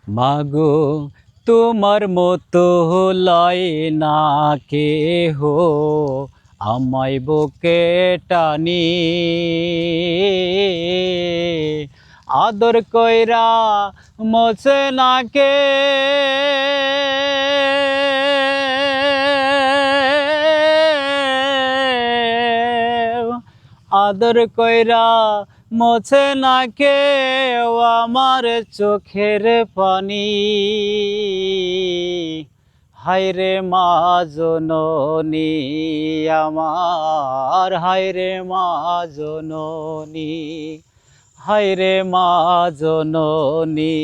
মাগো তোমার মতো লয় না কেহ আমায় বুকে টানি, আদর কইরা মোছে না কে আদর কইরা মোছে না কেউ আমার চোখের পানি। হায়রে মা জননী আমার, হায়রে মা জননী, হায়রে মা জননী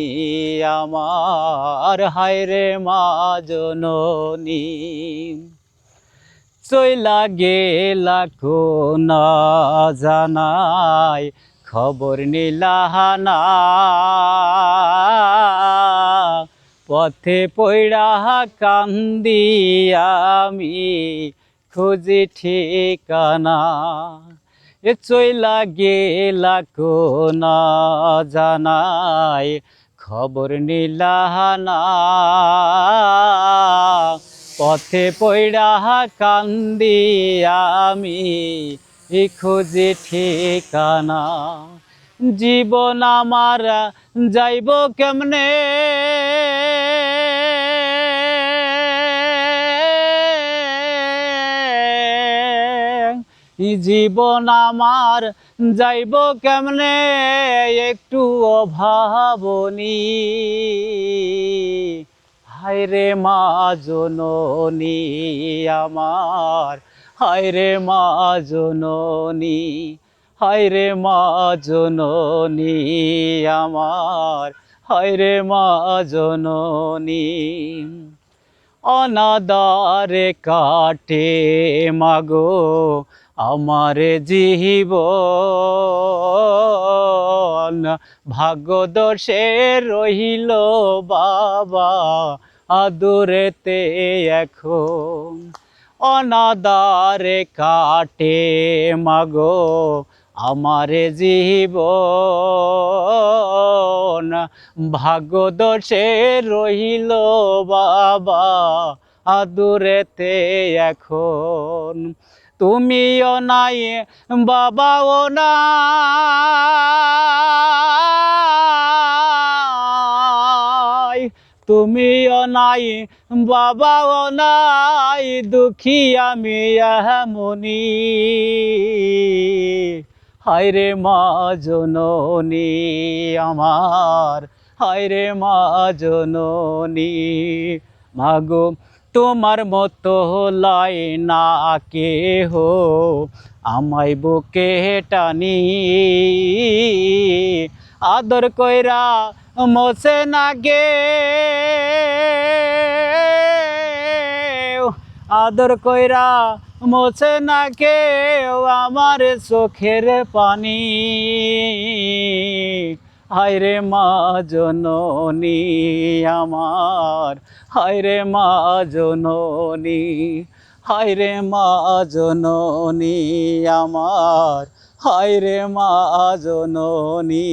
আমার, হায়রে মা জননী। চইলা গেলা কোনা জানাই খবর নিলাহানা, পথে পইড়া কান্দি আমি খুঁজি ঠিকানা। এ চইলা গেলা কোনা জানাই খবর নিলাহানা, পথে পইড়া কান্দি আমি খুঁজি ঠিকানা। জীবন আমার যাইব কেমনে, জীবন আমার যাইব কেমনে একটু অভাবনী। হায়রে মা জননী আমার, হায়রে মা জননী, হায়রে মা জননী আমার, হায়রে মা জননী। অনাদারে কাটে মাগো আমার জীবন, ভাগ্যদোষে রহিল বাবা আদুরেতে এখন। অনাদারে কাটে মাগো আমার জীবন, ভাগ্যদোষে রহিল বাবা আদুরেতে এখন। তুমিও নাই বাবাও নাই, তুমিও নাই বাবাও নাই, দুঃখী আমি এমনি। হায়রে মা জননী আমার, হায়রে মা জননী। মাগো তোমার মতো লয় না কেহ আমায় বুকে টানি, আদর কইরা মোছে না গে, আদর কইরা মোছে না কেউ আমার চোখের পানি। হায়রে মা জননী আমার, হায়রে মা জননী, হায়রে মা জননী আমার, হায়রে মা জননী।